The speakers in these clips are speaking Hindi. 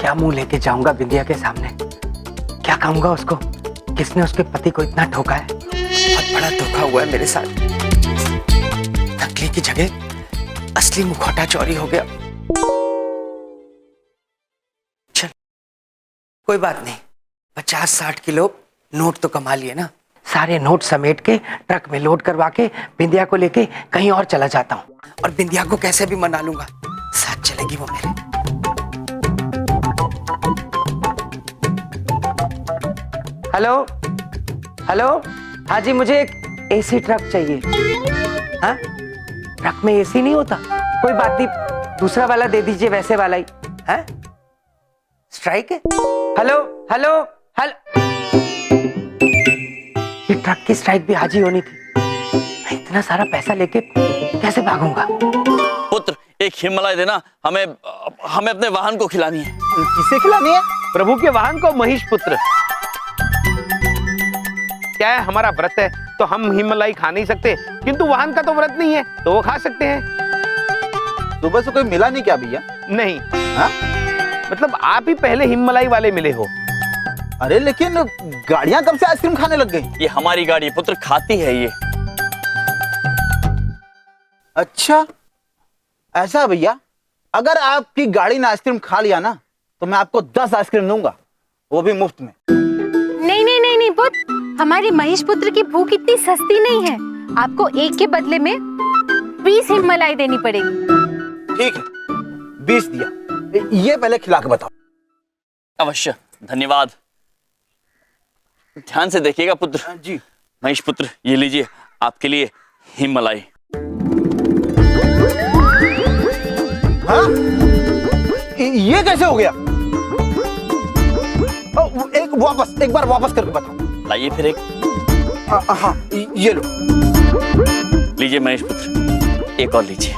क्या मुंह लेके जाऊंगा बिंदिया के सामने? क्या कहूंगा उसको? किसने उसके पति को इतना ठोका है? बहुत बड़ा धोखा हुआ है मेरे साथ। नकली की जगह असली मुखौटा चोरी हो गया। चल कोई बात नहीं, 50-60 किलो नोट तो कमा लिए ना। सारे नोट समेट के ट्रक में लोड करवा के बिंदिया को लेके कहीं और चला जाता हूँ और बिंदिया को कैसे भी मना लूंगा। साथ चलेगी वो मेरे। हेलो हेलो, हाँ जी, मुझे एक एसी ट्रक चाहिए। हाँ, ट्रक में एसी नहीं होता? कोई बात नहीं, दूसरा वाला दे दीजिए, वैसे वाला ही। हाँ, स्ट्राइक है। हेलो हेलो हेलो, ये ट्रक की स्ट्राइक भी आज ही होनी थी। मैं इतना सारा पैसा लेके कैसे भागूंगा? पुत्र, एक हिमालय देना, हमें अपने वाहन को खिलानी है। किसे खिलानी है? प्रभु के वाहन को, महिष पुत्र। क्या है, हमारा व्रत है तो हम हिमलाई खा नहीं सकते, किंतु वाहन का तो व्रत नहीं है तो वो खा सकते हैं। सुबह से कोई मिला नहीं क्या भैया? नहीं। हाँ? मतलब आप ही पहले हिमलाई वाले मिले हो। अरे लेकिन गाड़ियां कब से आइसक्रीम खाने लग गई? ये हमारी गाड़ी पुत्र, खाती है ये। अच्छा ऐसा भैया, अगर आपकी गाड़ी ने आइसक्रीम खा लिया ना तो मैं आपको 10 आइसक्रीम दूंगा, वो भी मुफ्त में। नहीं नहीं नहीं नहीं पुत्र, हमारी महिष पुत्र की भूख इतनी सस्ती नहीं है। आपको एक के बदले में 20 हिमलाई देनी पड़ेगी। ठीक है, 20 दिया। ये पहले खिला के बताओ। अवश्य, धन्यवाद। ध्यान से देखिएगा पुत्र। जी। महिष पुत्र, ये लीजिए आपके लिए हिमलाई। हाँ? ये कैसे हो गया? एक बार वापस करके बताओ। लाइए फिर एक। हाँ, ये लो। लीजिए महेश पुत्र, एक और लीजिए।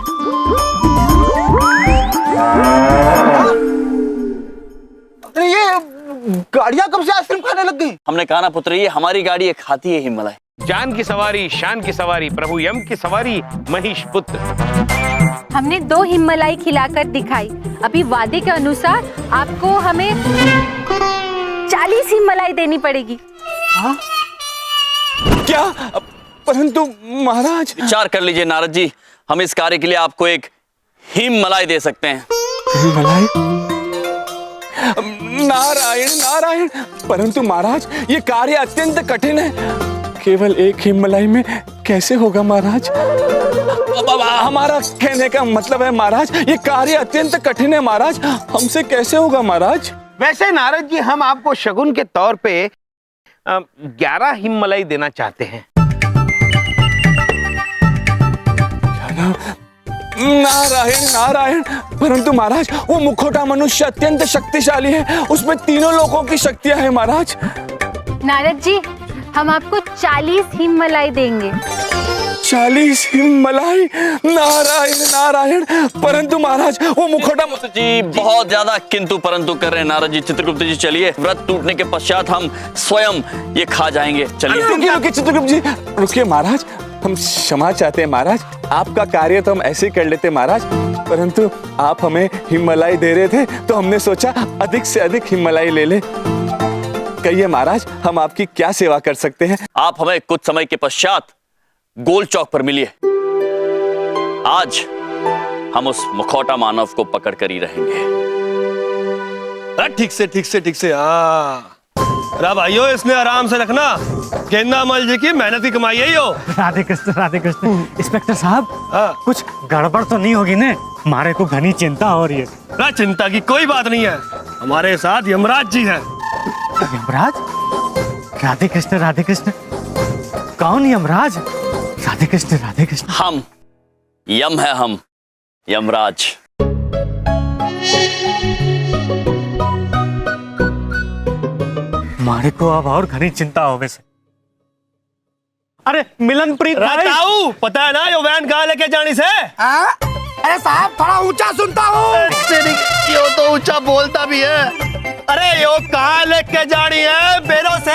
अरे ये गाड़ियां कब से आइसक्रीम खाने लग गई? हमने कहा ना पुत्र, ये हमारी गाड़ी है, खाती है हिमालय। जान की सवारी, शान की सवारी, प्रभु यम की सवारी, महिष पुत्र। हमने 2 हिमलाई खिलाकर दिखाई। अभी वादे के अनुसार आपको हमें 40 हिमलाई देनी पड़ेगी। हाँ? क्या? परंतु महाराज। विचार कर लीजिए नारद जी, हम इस कार्य के लिए आपको एक हिमलाई दे सकते हैं। हिमलाई? नारायण नारायण, परंतु महाराज ये कार्य अत्यंत कठिन है। केवल एक हिमलाई में कैसे होगा महाराज? हमारा कहने का मतलब है महाराज, ये कार्य अत्यंत कठिन है महाराज, हमसे कैसे होगा महाराज? वैसे नारद जी, हम आपको शगुन के तौर पे 11 हिमलाई देना चाहते हैं। नारायण नारायण, परंतु महाराज वो मुखौटा मनुष्य अत्यंत शक्तिशाली है, उसमें तीनों लोगों की शक्तियां हैं महाराज। नारद जी, हम आपको 40 हिमलाई देंगे। 40 हिमलाई? नारायण नारायण, परंतु महाराज वो मुखौटा जी बहुत ज्यादा किंतु परंतु कर रहे हैं नारद जी। चित्रगुप्त जी चलिए, व्रत टूटने के पश्चात हम स्वयं ये खा जाएंगे। चलिए। रुकिए चित्रगुप्त जी, रुकिए महाराज, हम क्षमा चाहते हैं महाराज, आपका कार्य तो हम ऐसे ही कर लेते महाराज, परंतु आप हमें हिमलाई दे रहे थे तो हमने सोचा अधिक से अधिक हिमलाई ले ले। कहिए महाराज, हम आपकी क्या सेवा कर सकते हैं? आप हमें कुछ समय के पश्चात गोल चौक पर मिलिए। आज हम उस मुखौटा मानव को पकड़ कर ही रहेंगे। ठीक से। अरे भाइयों, इसने आराम से रखना, गेंदामल जी की मेहनत की कमाई है यो। राधे कृष्ण। इंस्पेक्टर साहब, कुछ गड़बड़ तो नहीं होगी ने? हमारे को घनी चिंता हो रही है। ना चिंता की कोई बात नहीं है, हमारे साथ यमराज जी हैं। यमराज? राधे कृष्ण, कौन यमराज? राधे कृष्ण। हम यम है, हम यमराज। हमारे को अब और घनी चिंता हो वैसे। अरे मिलनप्रीत भाई, पता है ना यो वैन कहाँ लेके जानी से? अरे साहब, थोड़ा ऊंचा सुनता हूँ। यो तो ऊंचा बोलता भी है। अरे यो कहाँ लेके जानी है? बेरों से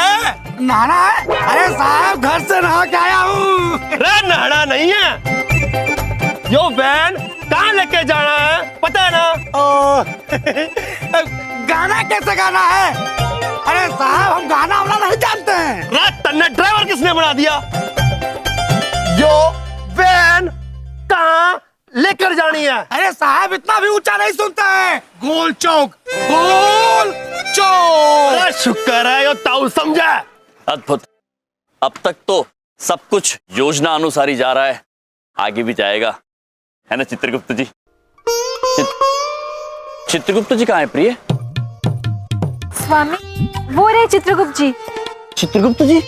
नहाना है? अरे साहब, घर से नहा के आया हूँ। अरे नहाना नहीं है, यो वैन कहाँ लेके जाना है पता है ना? गाना कैसे गाना है? अरे साहब हम गाना वाला नहीं जानते हैं। रात तन्ने ड्राइवर किसने बना दिया? यो वैन कहाँ लेकर जानी है? अरे साहब इतना भी ऊंचा नहीं सुनता है। गोल चौक, गोल चौक। अरे शुक्र है यो ताऊ समझा। अद्भुत। अब तक तो सब कुछ योजना अनुसार ही जा रहा है, आगे भी जाएगा, है ना चित्रगुप्त जी? चित्रगुप्त जी कहाँ है प्रिय? स्वामी वो रहे चित्रगुप्त जी। चित्रगुप्त जी?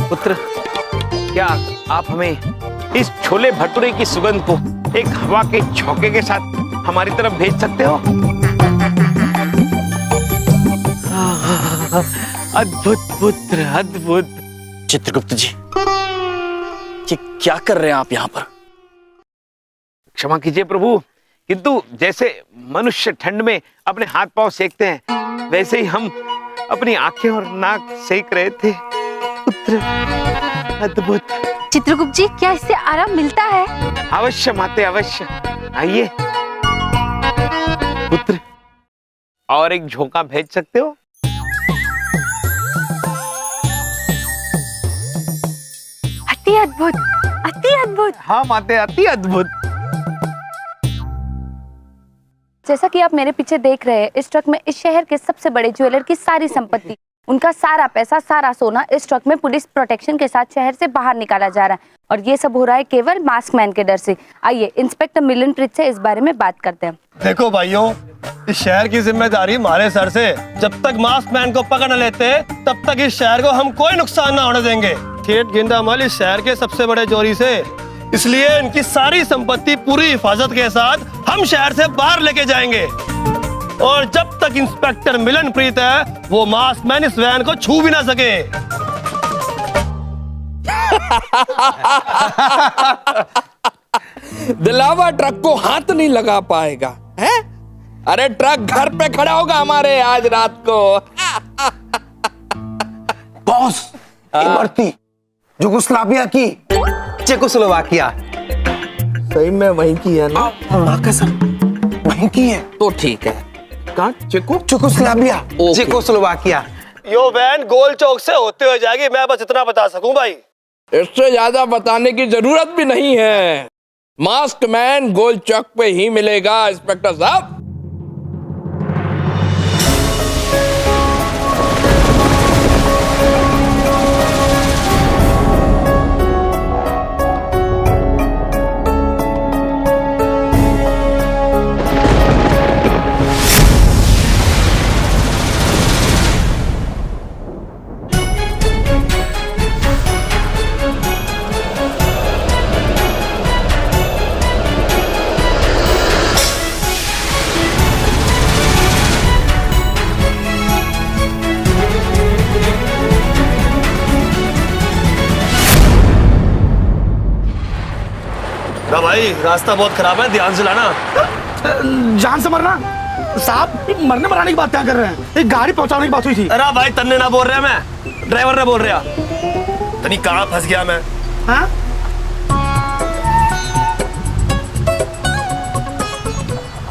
पुत्र, क्या आप हमें इस छोले भटूरे की सुगंध को एक हवा के झोंके के साथ हमारी तरफ भेज सकते हो? अद्भुत पुत्र, अद्भुत। चित्रगुप्त जी, ये क्या कर रहे हैं आप यहाँ पर? क्षमा कीजिए प्रभु, किंतु जैसे मनुष्य ठंड में अपने हाथ पांव सेकते हैं, वैसे ही हम अपनी आंखें और नाक सेक रहे थे। पुत्र, अद्भुत। चित्रगुप्त जी क्या इससे आराम मिलता है? अवश्य माते, अवश्य। आइए पुत्र, और एक झोंका भेज सकते हो? अति अद्भुत, अति अद्भुत। हाँ माते, अति अद्भुत। जैसा कि आप मेरे पीछे देख रहे हैं, इस ट्रक में इस शहर के सबसे बड़े ज्वेलर की सारी संपत्ति, उनका सारा पैसा, सारा सोना इस ट्रक में पुलिस प्रोटेक्शन के साथ शहर से बाहर निकाला जा रहा है, और ये सब हो रहा है केवल मास्क मैन के डर से। आइए इंस्पेक्टर मिलनप्रीत से इस बारे में बात करते हैं। देखो भाइयों, इस शहर की जिम्मेदारी हमारे सर से। जब तक मास्क मैन को पकड़ न लेते तब तक इस शहर को हम कोई नुकसान ना होने देंगे। ठेठ गेंदामल इस शहर के सबसे बड़े चोरी से, इसलिए इनकी सारी संपत्ति पूरी हिफाजत के साथ हम शहर से बाहर लेके जाएंगे, और जब तक इंस्पेक्टर मिलनप्रीत है वो मास्क मैन इस वैन को छू भी ना सके। दिलावा ट्रक को हाथ नहीं लगा पाएगा, है? अरे ट्रक घर पे खड़ा होगा हमारे आज रात को। बॉस, इमरती युगोस्लाविया की चेकोस्लोवाकिया। सही में वहीं की है ना? माँ कसम वहीं की है। तो ठीक है। कहाँ? चेकोस्लाविया, चेकोस्लोवाकिया। यो वैन गोल चौक से होते हुए जाएगी, मैं बस इतना बता सकूं भाई। इससे ज्यादा बताने की जरूरत भी नहीं है। मास्क मैन गोल चौक पे ही मिलेगा इंस्पेक्टर साहब। भाई रास्ता बहुत खराब है, ध्यान से लाना। जान से मरना साहब, मरने मराने की बात क्या कर रहे हैं? एक गाड़ी पहुंचाने की बात हुई थी। अरे भाई तन्ने ना बोल रहा मैं, ड्राइवर ने बोल रहा। तनी कहाँ फंस गया मैं? हाँ?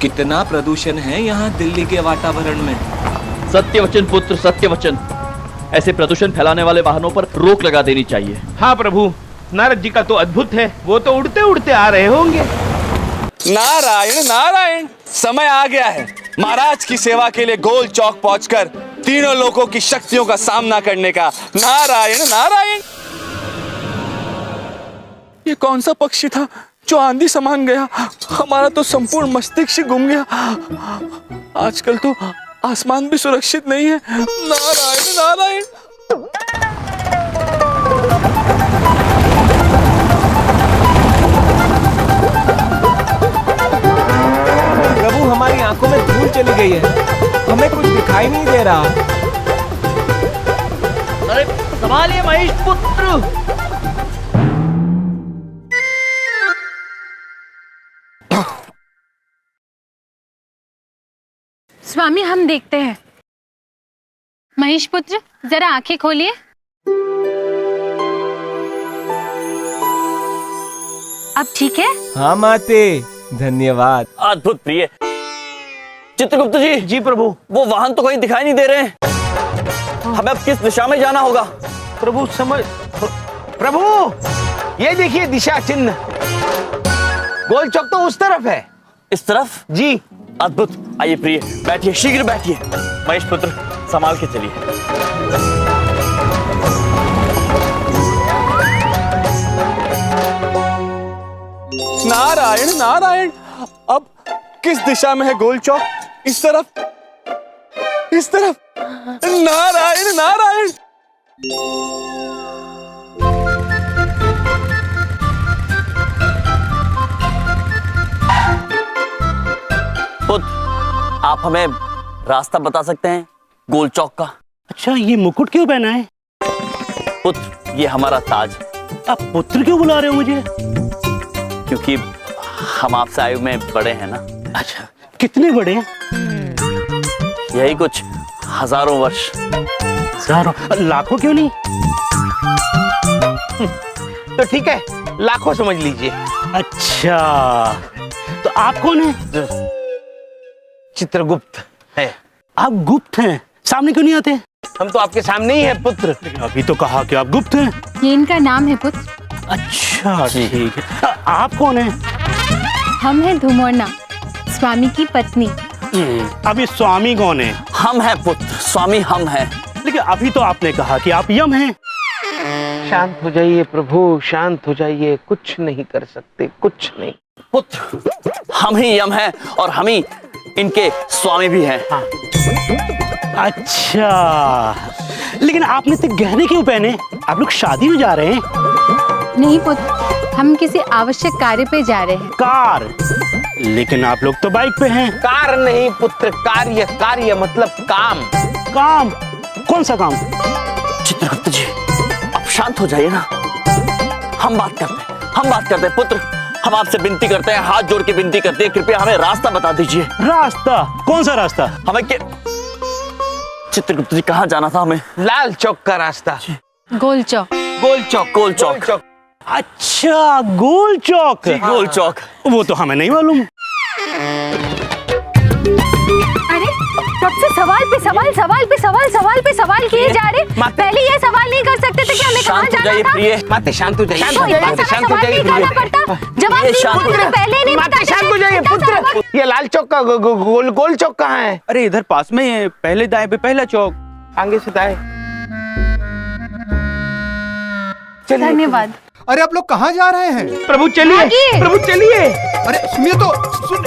कितना प्रदूषण है यहाँ दिल्ली के वातावरण में। सत्य वचन पुत्र, सत्य वचन। ऐसे प्रदूषण फैलाने वाले वाहनों पर रोक लगा देनी चाहिए। हाँ प्रभु, नारद जी का तो अद्भुत है, वो तो उड़ते उड़ते आ रहे होंगे। नारायण नारायण, समय आ गया है महाराज की सेवा के लिए गोल चौक पहुंचकर तीनों लोगों की शक्तियों का सामना करने का। नारायण नारायण। ये कौन सा पक्षी था जो आंधी समान गया? हमारा तो संपूर्ण मस्तिष्क गुम गया। आजकल तो आसमान भी सुरक्षित नहीं है। नारायण नारायण। प्रभु हमारी आंखों में धूल चली गई है, हमें कुछ दिखाई नहीं दे रहा। अरे संभालिए महेश पुत्र। स्वामी हम देखते हैं। महेश पुत्र जरा आंखें खोलिए। अब ठीक है? हाँ माते, धन्यवाद। अद्भुत प्रिय। चित्रगुप्त जी। जी प्रभु। वो वाहन तो कहीं दिखाई नहीं दे रहे हैं, हमें अब किस दिशा में जाना होगा? प्रभु प्रभु ये देखिए दिशा चिन्ह, गोल चौक तो उस तरफ है। इस तरफ? जी। अद्भुत। आइए प्रिय, बैठिए, शीघ्र बैठिए। महेश पुत्र, संभाल के चलिए। नारायण नारायण, अब किस दिशा में है गोल चौक? इस तरफ, इस तरफ। नारायण नारायण। पुत्र, आप हमें रास्ता बता सकते हैं गोल चौक का? अच्छा, ये मुकुट क्यों पहना है? पुत्र, ये हमारा ताज। आप पुत्र क्यों बुला रहे हो मुझे? क्योंकि हम आपसे आयु में बड़े हैं ना। अच्छा, कितने बड़े हैं? यही कुछ हजारों वर्ष। हजारों, लाखों क्यों नहीं? तो ठीक है, लाखों समझ लीजिए। अच्छा, तो आप कौन है? चित्रगुप्त है। आप गुप्त हैं, सामने क्यों नहीं आते? हम तो आपके सामने ही है पुत्र। लेकिन अभी तो कहा कि आप गुप्त हैं। ये इनका नाम है पुत्र। अच्छा ठीक है। आप कौन हैं? हम हैं धुमोरना, स्वामी की पत्नी। अभी स्वामी कौन है? हम हैं पुत्र, स्वामी हम हैं। लेकिन अभी तो आपने कहा कि आप यम हैं। शांत हो जाइए प्रभु, शांत हो जाइए, कुछ नहीं कर सकते, कुछ नहीं। पुत्र, हम ही यम हैं और हम ही इनके स्वामी भी हैं। हाँ। अच्छा, लेकिन आपने तो गहने क्यों पहने? आप लोग शादी में जा रहे हैं? नहीं पुत्र, हम किसी आवश्यक कार्य पे जा रहे हैं। कार? लेकिन आप लोग तो बाइक पे हैं। कार नहीं पुत्र, कार्य। कार्य मतलब काम। काम? कौन सा काम? चित्रगुप्त जी, अब शांत हो जाइए ना। हम बात करते हैं पुत्र। हम आपसे विनती करते हैं, हाथ जोड़ के विनती करते हैं, कृपया हमें रास्ता बता दीजिए। रास्ता? कौन सा रास्ता? हमें चित्रगुप्त जी, कहाँ जाना था हमें? लाल चौक का रास्ता। गोल चौक। गोल चौक। गोल चौक। अच्छा, गोल चौक। गोल चौक। वो तो हमें नहीं मालूम। अरे कब से सवाल पे सवाल किए जा रहे। पहले ये सवाल नहीं कर सकते थे कि हमें कहाँ जाना था? प्रिय। माते शांत हो जाइए। तो इतना सारा सवाल नहीं करना पड़ता। जवाब नहीं पुत्र, पहले नहीं माते शांत हो जाइए पुत्र। ये लाल चौक का गोल चौक कहाँ है? अरे इधर पास में है, पहले दाएं पे पहला चौक। आगे से दाएं। धन्यवाद। अरे आप लोग कहाँ जा रहे हैं? प्रभु चलिए, प्रभु चलिए। अरे सुनिए तो, सुन।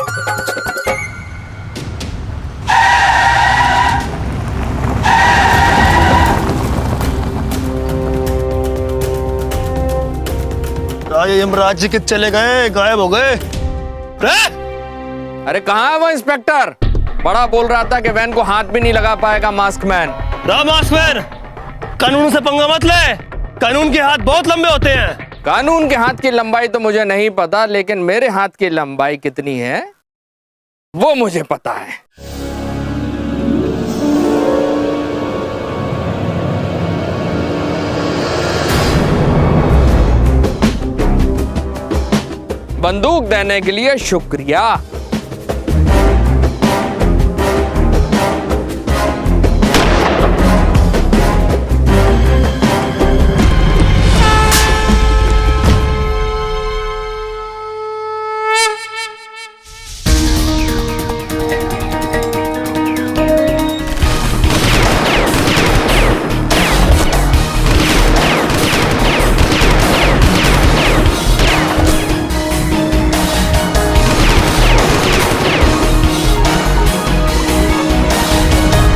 राजा यमराज जी के चले गए, गायब हो गए। अरे कहाँ है वो इंस्पेक्टर? बड़ा बोल रहा था कि वैन को हाथ भी नहीं लगा पाएगा मास्क मैन। मास्क मैन, कानून से पंगा मत ले। कानून के हाथ बहुत लंबे होते हैं। कानून के हाथ की लंबाई तो मुझे नहीं पता, लेकिन मेरे हाथ की लंबाई कितनी है वो मुझे पता है। बंदूक देने के लिए शुक्रिया।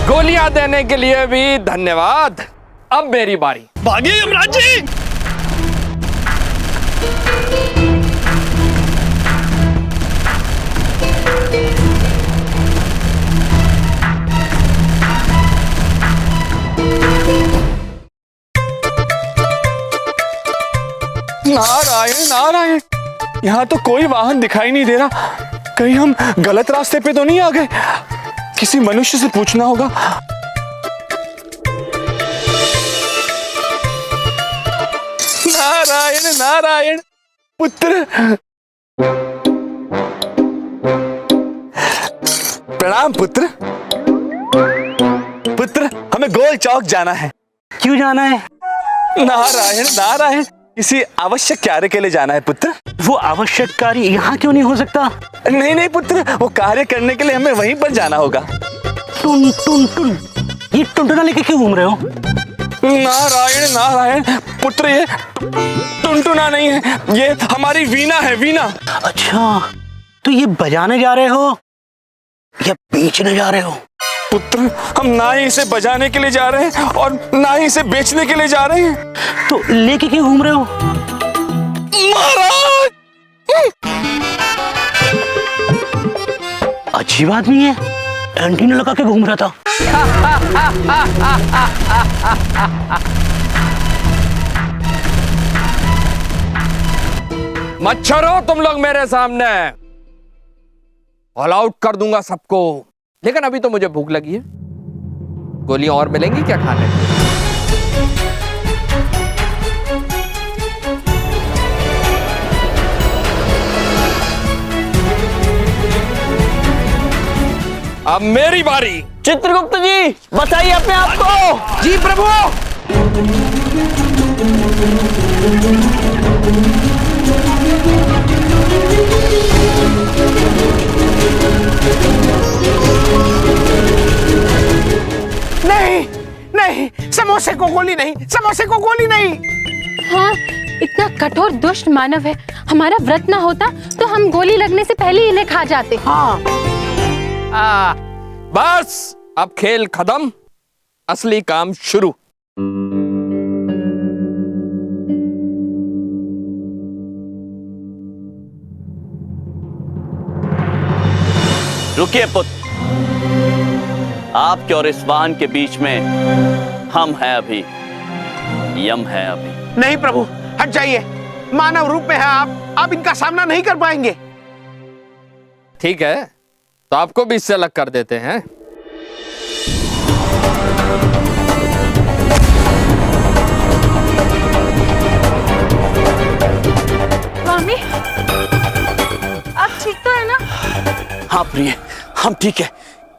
गोलियां देने के लिए भी धन्यवाद। अब मेरी बारी। भागिए यमराज जी। नारायण नारायण, यहाँ तो कोई वाहन दिखाई नहीं दे रहा। कहीं हम गलत रास्ते पे तो नहीं आ गए? किसी मनुष्य से पूछना होगा। नारायण नारायण, पुत्र प्रणाम पुत्र। पुत्र, हमें गोल चौक जाना है। क्यों जाना है? नारायण नारायण, किसी आवश्यक कार्य के लिए जाना है पुत्र। वो आवश्यक कार्य यहाँ क्यों नहीं हो सकता? नहीं नहीं पुत्र, वो कार्य करने के लिए हमें वहीं पर जाना होगा। टुन टुन टुन, ये टुनटुना लेके क्यों घूम रहे हो? नारायण नारायण पुत्र, ये टुनटुना नहीं है, ये हमारी वीणा है, वीणा। अच्छा, तो ये बजाने जा रहे हो या बेचने जा रहे हो? पुत्र, हम ना ही इसे बजाने के लिए जा रहे हैं और ना ही इसे बेचने के लिए जा रहे हैं। तो लेके क्यों घूम रहे हो? महाराज, अजीब आदमी है, एंटीना लगा के घूम रहा था। मच्छरों, तुम लोग मेरे सामने, ऑल आउट कर दूंगा सबको। लेकिन अभी तो मुझे भूख लगी है। गोलियां और मिलेंगी क्या खाने को? अब मेरी बारी। चित्रगुप्त जी, बचाइए अपने आप को। जी प्रभु। नहीं नहीं, समोसे को गोली नहीं, समोसे को गोली नहीं। हाँ, इतना कठोर दुष्ट मानव है। हमारा व्रत ना होता तो हम गोली लगने से पहले ही इन्हें खा जाते। हाँ। बस अब खेल खत्म, असली काम शुरू। रुकिए पुत्र, आपके और इस वाहन के बीच में हम हैं अभी, यम है अभी। नहीं प्रभु, हट जाइए। मानव रूप में है आप इनका सामना नहीं कर पाएंगे। ठीक है, तो आपको भी इससे अलग कर देते हैं। स्वामी, आप ठीक तो है ना? हाँ प्रिय, हम ठीक है,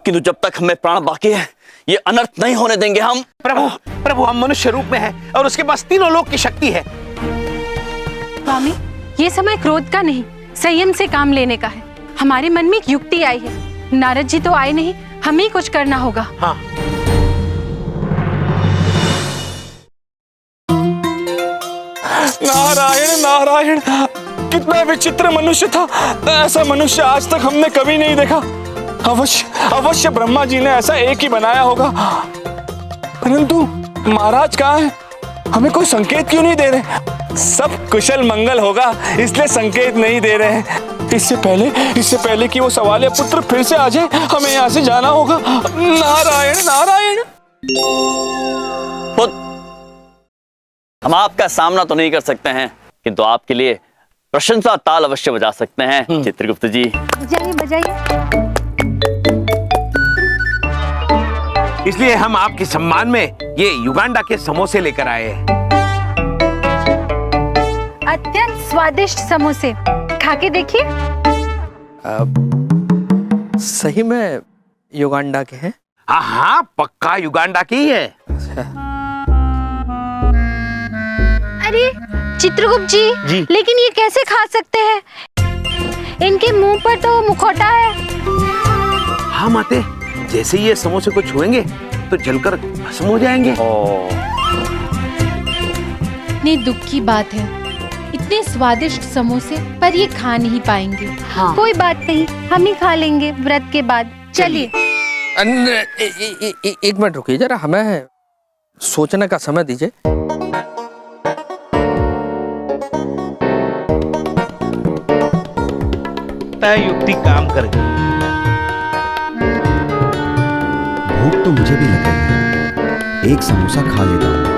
किंतु जब तक हमें प्राण बाकी है ये अनर्थ नहीं होने देंगे हम। प्रभु प्रभु, हम मनुष्य रूप में हैं और उसके पास तीनों लोक की शक्ति है। स्वामी, ये समय क्रोध का नहीं, संयम से काम लेने का है। हमारे मन में एक युक्ति आई है। नारद जी तो आए नहीं, हमें ही कुछ करना होगा। हाँ। नारायण नारायण, कितना विचित्र मनुष्य था। ऐसा मनुष्य आज तक हमने कभी नहीं देखा। अवश्य अवश्य ब्रह्मा जी ने ऐसा एक ही बनाया होगा। परंतु महाराज कहाँ हैं? हमें कोई संकेत क्यों नहीं दे रहे? सब कुशल मंगल होगा इसलिए संकेत नहीं दे रहे हैं। इससे पहले कि वो सवालिया पुत्र फिर से आ जाए, हमें यहाँ से जाना होगा। नारायण नारायण। हम आपका सामना तो नहीं कर सकते हैं, किंतु आपके लिए प्रशंसा ताल अवश्य बजा सकते हैं चित्रगुप्त जी। बजाइए बजाइए। इसलिए हम आपके सम्मान में ये युगांडा के समोसे लेकर आए हैं। अत्यंत स्वादिष्ट समोसे, खा के देखिए। सही में युगांडा के हैं? हाँ हाँ, पक्का युगांडा की ही है। अरे चित्रगुप्त जी, लेकिन ये कैसे खा सकते हैं? इनके मुंह पर तो मुखौटा है। हाँ माते, जैसे ये समोसे को छुएंगे तो जलकर भस्म हो जाएंगे। इतनी दुख की बात है, इतने स्वादिष्ट समोसे पर ये खा नहीं पाएंगे। हाँ। कोई बात नहीं, हम ही खा लेंगे व्रत के बाद। चलिए। एक मिनट रुकिए जरा, हमें सोचने का समय दीजिए। तय युक्ति काम कर गई। भूख तो मुझे भी लग रही है, एक समोसा खा लेता हूँ।